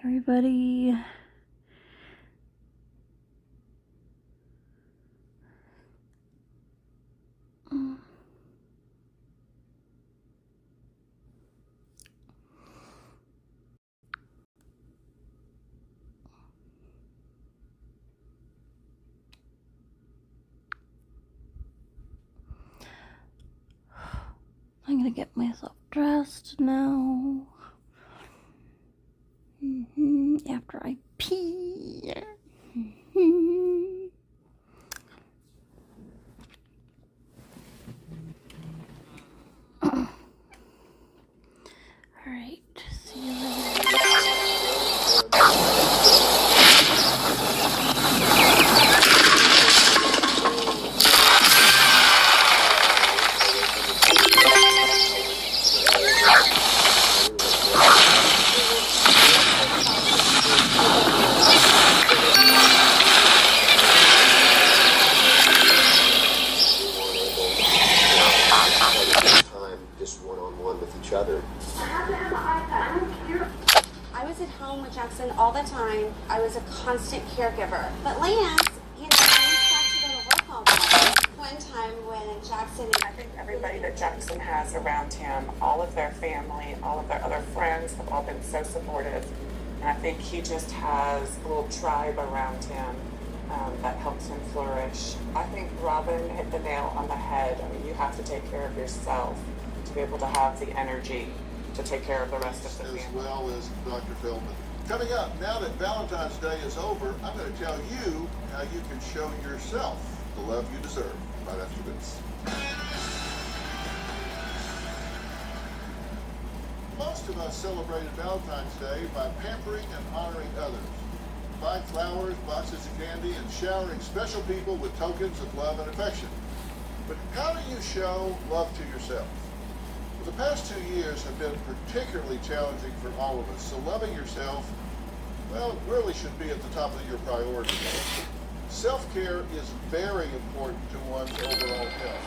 everybody. I'm gonna get myself dressed now. After I pee. Alright, see you later. All the time, I was a constant caregiver. But Lance, Lance got to go to work all day. One time when Jackson... I think everybody that Jackson has around him, all of their family, all of their other friends have all been so supportive. And I think he just has a little tribe around him that helps him flourish. I think Robin hit the nail on the head. I mean, you have to take care of yourself to be able to have the energy to take care of the rest of the family. As well as Dr. Feldman. Coming up, now that Valentine's Day is over, I'm going to tell you how you can show yourself the love you deserve right after this. Most of us celebrated Valentine's Day by pampering and honoring others. Buying flowers, boxes of candy, and showering special people with tokens of love and affection. But how do you show love to yourself? The past 2 years have been particularly challenging for all of us, so loving yourself, well, it really should be at the top of your priority. Self-care is very important to one's overall health.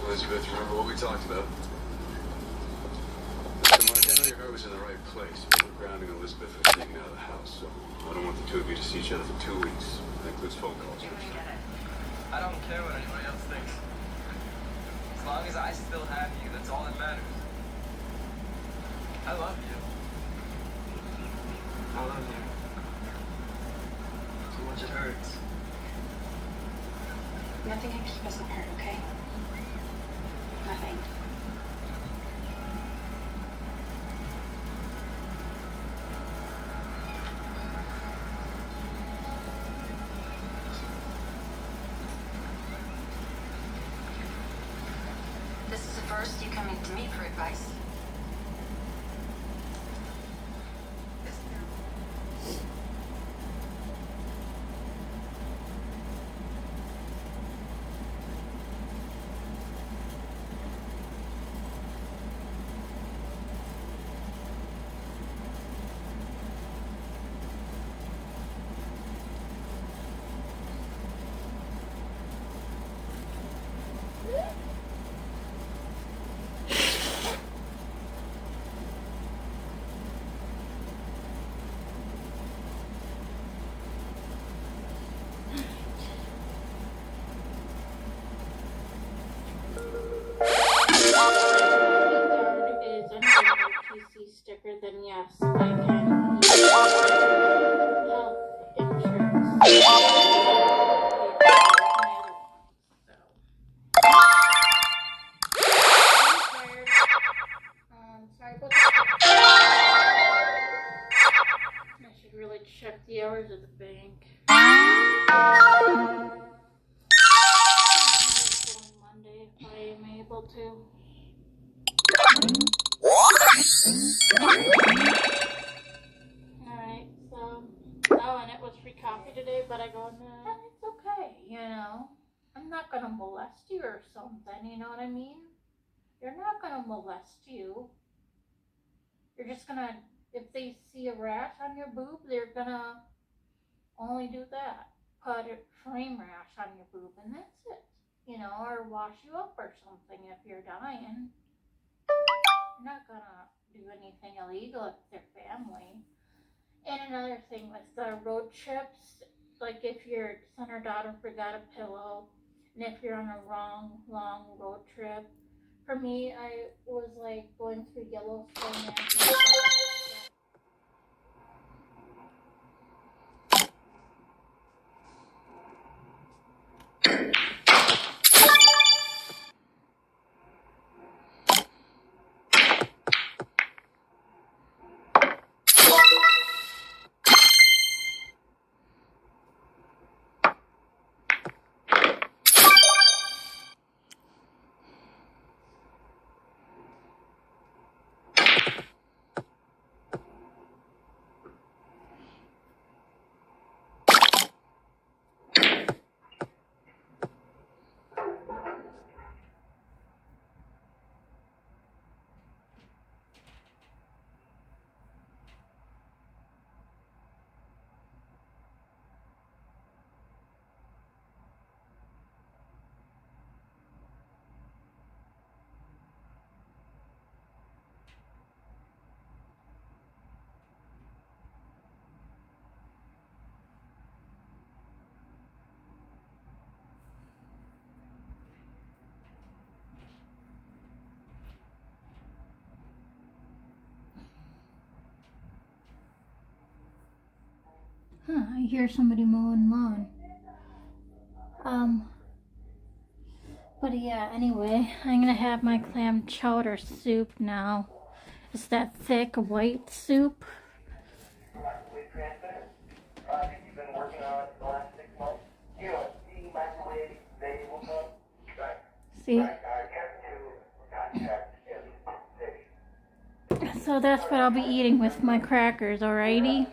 Elizabeth, remember what we talked about? Mr. Mark, I know your heart was in the right place, but we're grounding Elizabeth and taking out of the house, so I don't want the two of you to see each other for 2 weeks. That includes phone calls. I don't care what anybody else thinks. As long as I still have you, that's all that matters. I love you. I love you. So much it hurts. Nothing can keep us apart, okay? Nothing. This is the first you coming to me for advice. Sticker, then yes, I can use health insurance. Sorry about I should really check the hours at the bank. Monday if I am able to. Alright, so, oh, and it was free coffee today on that. And it's okay, you know. I'm not gonna molest you or something, you know what I mean? You're not gonna molest you. You're just gonna, if they see a rash on your boob, they're gonna only do that. Put a flame rash on your boob and that's it. You know, or wash you up or something if you're dying. You're not gonna do anything illegal if they're family. And another thing with the road trips, like if your son or daughter forgot a pillow, and if you're on a long road trip, for me, I was like going through Yellowstone National Park. I hear somebody mowing lawn. But yeah, anyway, I'm gonna have my clam chowder soup now. It's that thick white soup. You've been working on it the last 6 months. You know, the microwave, they will come. Right. See? Right. Contact. So that's what I'll be eating with my crackers, alrighty?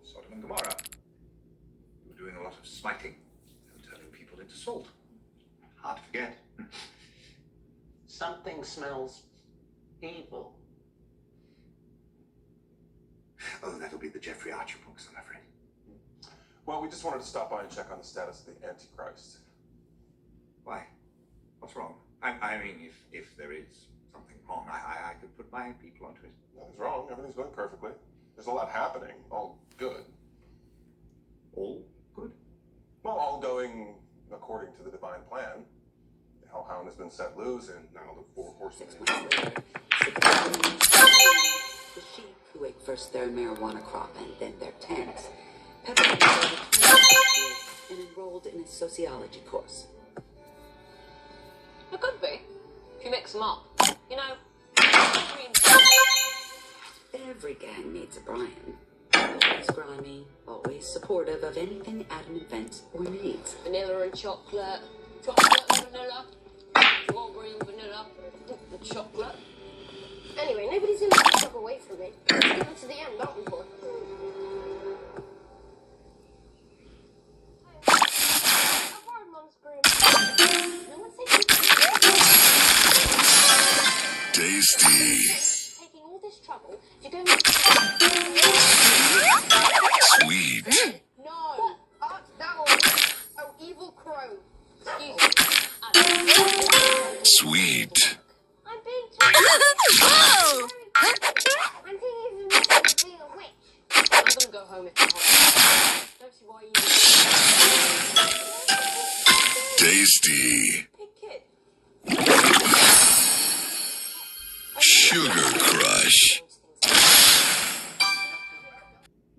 Sodom and Gomorrah. You were doing a lot of smiting and turning people into salt. Hard to forget. Something smells evil. Oh, that'll be the Jeffrey Archer books, I'm afraid. Well, we just wanted to stop by and check on the status of the Antichrist. Why? What's wrong? I mean, if there is something wrong, I could put my people onto it. Nothing's wrong. Everything's going perfectly. There's a lot happening. All good. All good? Well, all going according to the divine plan. The Hellhound has been set loose, and now the 4 horsemen. 6 months later, the sheep who ate first their marijuana crop and then their tents, Pepper and enrolled in a sociology course. It could be, if you mix them up. You know, Every gang needs a Brian. Always grimy, always supportive of anything Adam invents or needs. vanilla and chocolate, chocolate and vanilla, strawberry and vanilla, and chocolate. Anyway, nobody's gonna walk away Tasty. Taking all this trouble to go. Sweet. No. Art thou, oh evil crow. Excuse me. Sweet. I'm being told. I'm thinking of being a witch. I'm gonna go home if you're hot. Don't see why you Tasty. Hey kid. Sugar Crush. It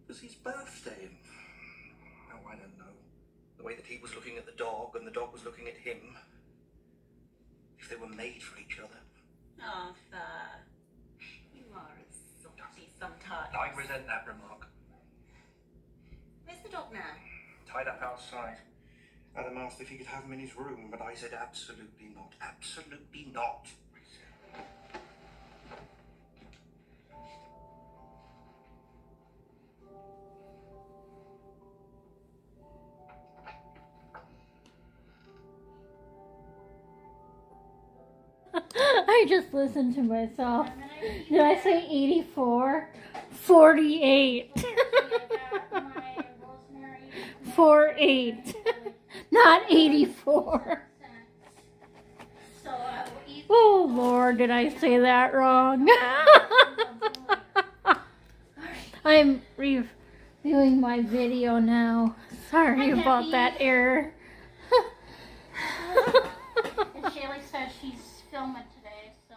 was his birthday. Oh, I don't know. The way that he was looking at the dog and the dog was looking at him. If they were made for each other. Arthur, you are a softy sometimes. I resent that remark. Where's the dog now? Tied up outside. Adam asked if he could have him in his room, but I said absolutely not. Absolutely not. I just listened to myself. Did I say 84? 48. 48. Not 84. Oh Lord, did I say that wrong? I'm reviewing my video now. Sorry about that error. And Shaylee says she's filming today, so.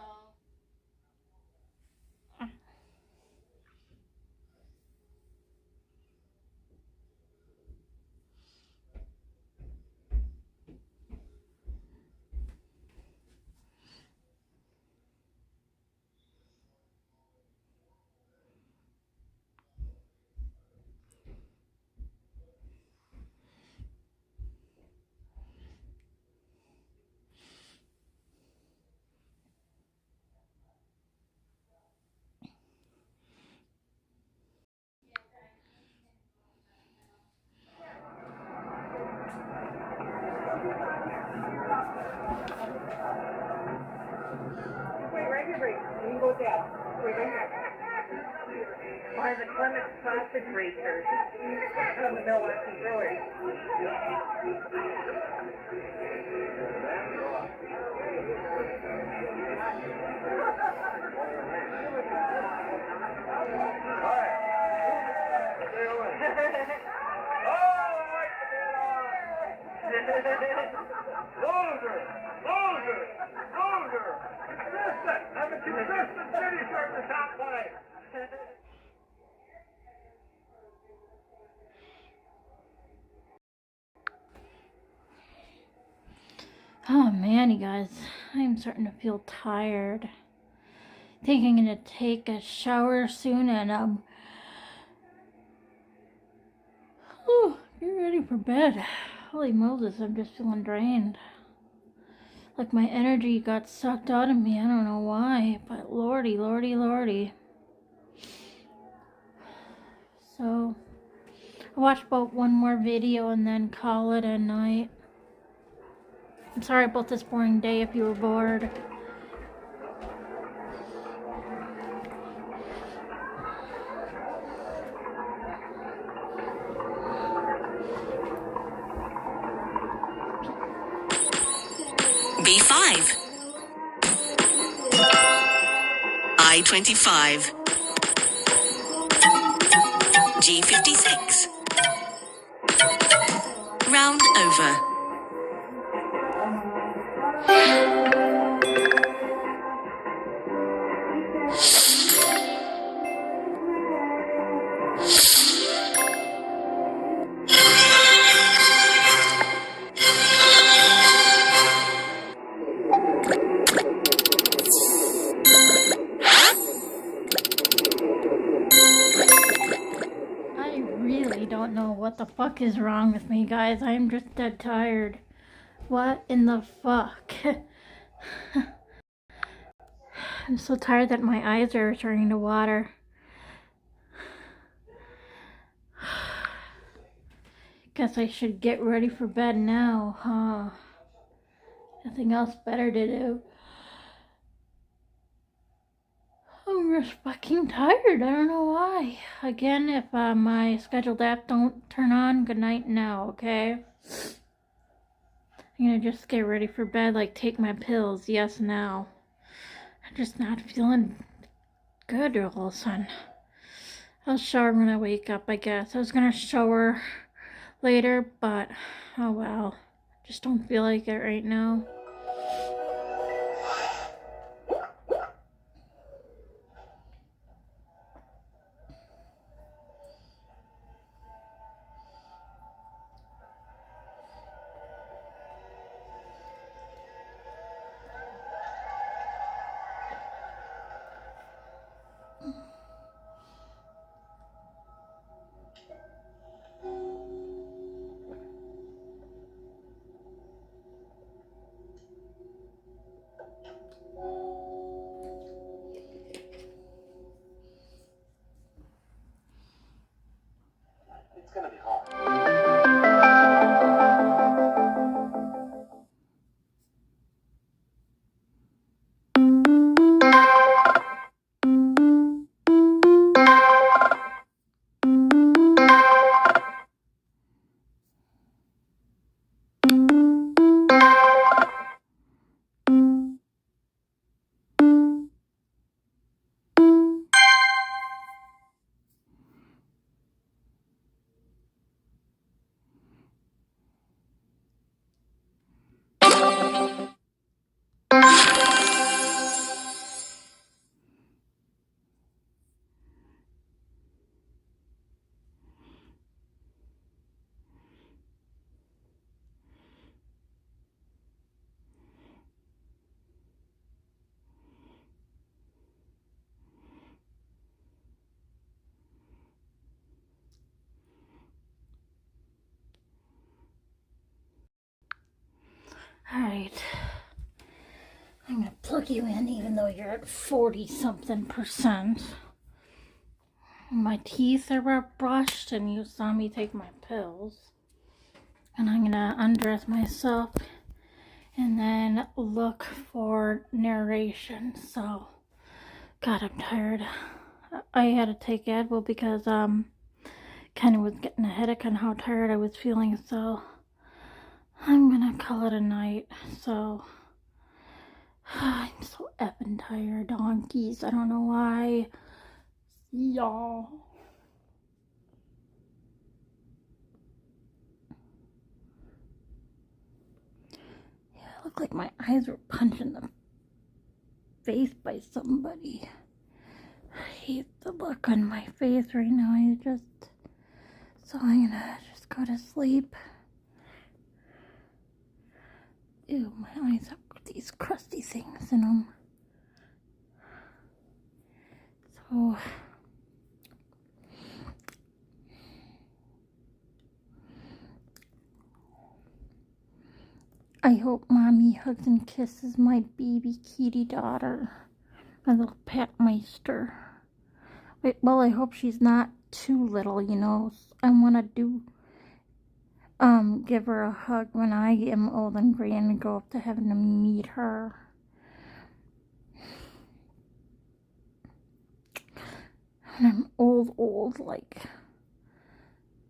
By the Clement Sausage Racers from the Milwaukee Brewers. Loser! Loser! Loser! Consistent! I'm a consistent finisher at the top line! Oh man, you guys, I'm starting to feel tired. I think I'm gonna take a shower soon and get ready for bed. Holy Moses, I'm just feeling drained. Like my energy got sucked out of me. I don't know why, but lordy, lordy, lordy. So, I'll watch about one more video and then call it a night. I'm sorry about this boring day if you were bored. B5 I-25 G56 Round over. Don't know what the fuck is wrong with me, guys. I'm just dead tired. What in the fuck? I'm so tired that my eyes are turning to water. Guess I should get ready for bed now, huh? Nothing else better to do. I'm just fucking tired. I don't know why. Again, if my scheduled app don't turn on, good night now, okay? I'm gonna just get ready for bed, like take my pills, yes, now. I'm just not feeling good all of a sudden. I'll shower when I wake up, I guess. I was gonna shower later, but oh well. Just don't feel like it right now. It's gonna be hard. Alright. I'm gonna plug you in even though you're at 40-something%. My teeth are brushed and you saw me take my pills. And I'm gonna undress myself and then look for narration. So, God, I'm tired. I had to take Advil because kind of was getting a headache on how tired I was feeling. So, I'm gonna call it a night. So, I'm so effing tired, donkeys. I don't know why. Y'all. Yeah, I look like my eyes were punched in the face by somebody. I hate the look on my face right now. So I'm gonna just go to sleep. Ew, my eyes have these crusty things in them. So, I hope Mommy hugs and kisses my baby kitty daughter, my little pet meister. Wait, well, I hope she's not too little, you know. I want to give her a hug when I am old and gray and go up to heaven to meet her. When I'm old, like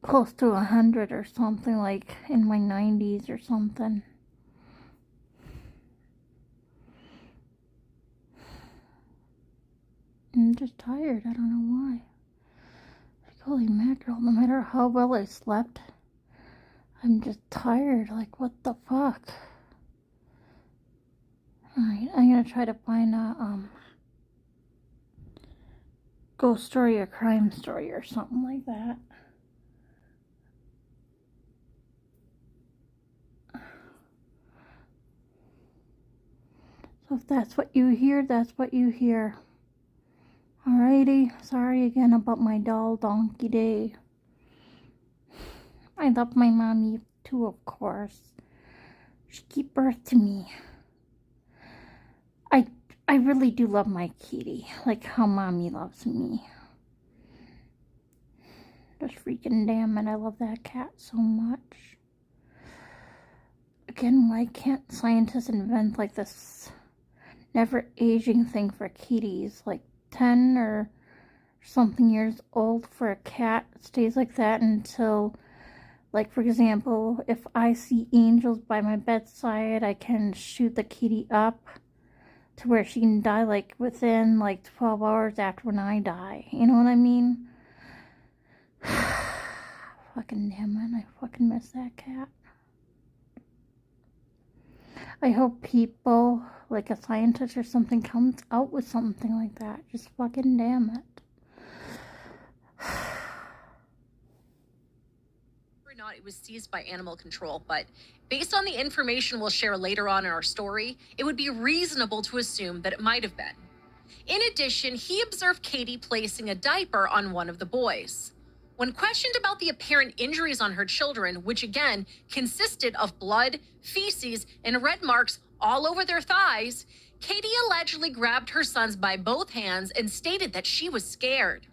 close to 100 or something, like in my 90s or something. I'm just tired. I don't know why. Like, holy mackerel, no matter how well I slept, I'm just tired. Like, what the fuck? Alright, I'm gonna try to find a ghost story or crime story or something like that. So if that's what you hear, that's what you hear. Alrighty, sorry again about my dull donkey day. I love my mommy too, of course. She gave birth to me. I really do love my kitty, like how Mommy loves me. Just freaking damn it, I love that cat so much. Again, why can't scientists invent like this never aging thing for kitties? Like, 10 or something years old for a cat stays like that until, like, for example, if I see angels by my bedside, I can shoot the kitty up to where she can die, like, within, like, 12 hours after when I die. You know what I mean? Fucking damn it, I fucking miss that cat. I hope people, like a scientist or something, comes out with something like that. Just fucking damn it. Or not, it was seized by animal control, but based on the information we'll share later on in our story, it would be reasonable to assume that it might have been. In addition, he observed Katie placing a diaper on one of the boys. When questioned about the apparent injuries on her children, which again consisted of blood, feces, and red marks all over their thighs, Katie allegedly grabbed her sons by both hands and stated that she was scared.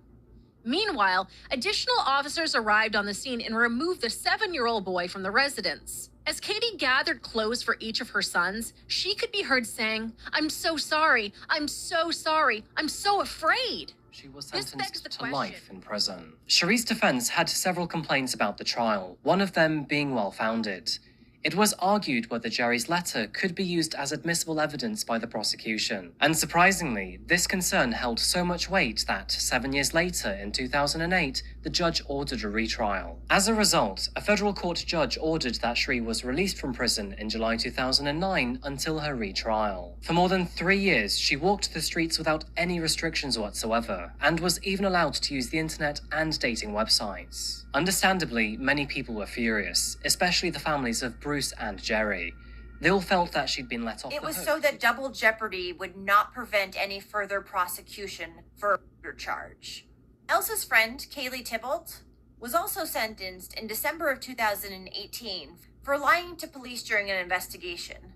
Meanwhile, additional officers arrived on the scene and removed the 7-year-old boy from the residence. As Katie gathered clothes for each of her sons, she could be heard saying, "I'm so sorry, I'm so sorry, I'm so afraid." She was sentenced to life in prison. Cherie's defense had several complaints about the trial, one of them being well-founded. It was argued whether Jerry's letter could be used as admissible evidence by the prosecution. And surprisingly, this concern held so much weight that 7 years later, in 2008, the judge ordered a retrial. As a result, a federal court judge ordered that Cherie was released from prison in July 2009 until her retrial. For more than 3 years, she walked the streets without any restrictions whatsoever, and was even allowed to use the internet and dating websites. Understandably, many people were furious, especially the families of Bruce and Jerry. They all felt that she'd been let off It the was hook. so that double jeopardy would not prevent any further prosecution for a murder charge. Elsa's friend, Kaylee Tybalt, was also sentenced in December of 2018 for lying to police during an investigation.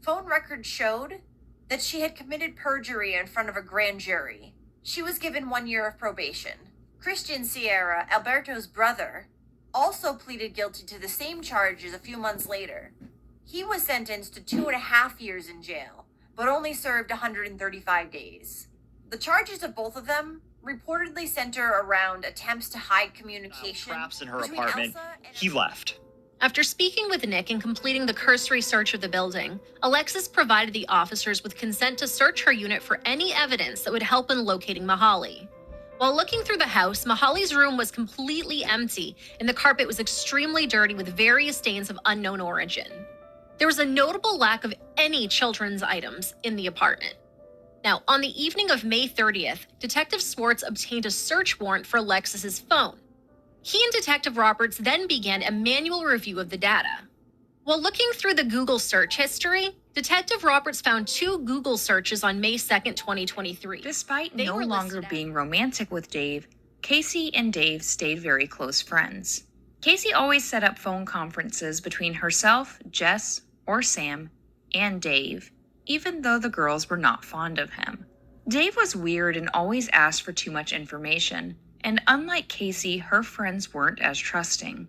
Phone records showed that she had committed perjury in front of a grand jury. She was given 1 year of probation. Christian Sierra, Alberto's brother, also pleaded guilty to the same charges a few months later. He was sentenced to 2.5 years in jail, but only served 135 days. The charges of both of them reportedly center around attempts to hide communication. Traps in her between apartment. Elsa and He left. After speaking with Nick and completing the cursory search of the building, Alexis provided the officers with consent to search her unit for any evidence that would help in locating Mahaly. While looking through the house, Mahaly's room was completely empty, and the carpet was extremely dirty with various stains of unknown origin. There was a notable lack of any children's items in the apartment. Now, on the evening of May 30th, Detective Swartz obtained a search warrant for Alexis's phone. He and Detective Roberts then began a manual review of the data. While looking through the Google search history, Detective Roberts found 2 Google searches on May 2nd, 2023. Despite no longer being romantic with Dave, Casey and Dave stayed very close friends. Casey always set up phone conferences between herself, Jess, or Sam, and Dave, even though the girls were not fond of him. Dave was weird and always asked for too much information, and unlike Casey, her friends weren't as trusting.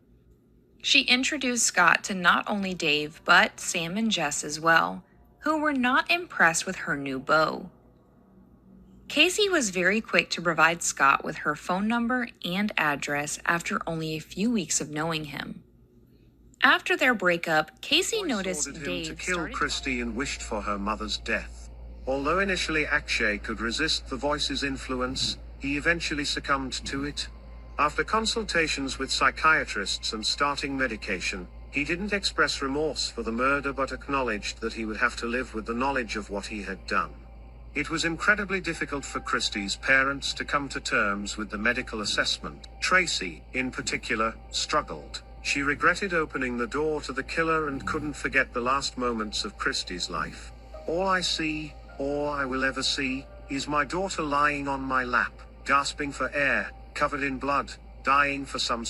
She introduced Scott to not only Dave, but Sam and Jess as well, who were not impressed with her new beau. Casey was very quick to provide Scott with her phone number and address after only a few weeks of knowing him. After their breakup, Casey noticed ordered him Dave to kill started Christy and wished for her mother's death. Although initially Akshay could resist the voice's influence, he eventually succumbed to it. After consultations with psychiatrists and starting medication, he didn't express remorse for the murder but acknowledged that he would have to live with the knowledge of what he had done. It was incredibly difficult for Christy's parents to come to terms with the medical assessment. Tracy, in particular, struggled. She regretted opening the door to the killer and couldn't forget the last moments of Christy's life. All I see, all I will ever see, is my daughter lying on my lap, gasping for air, covered in blood, dying for some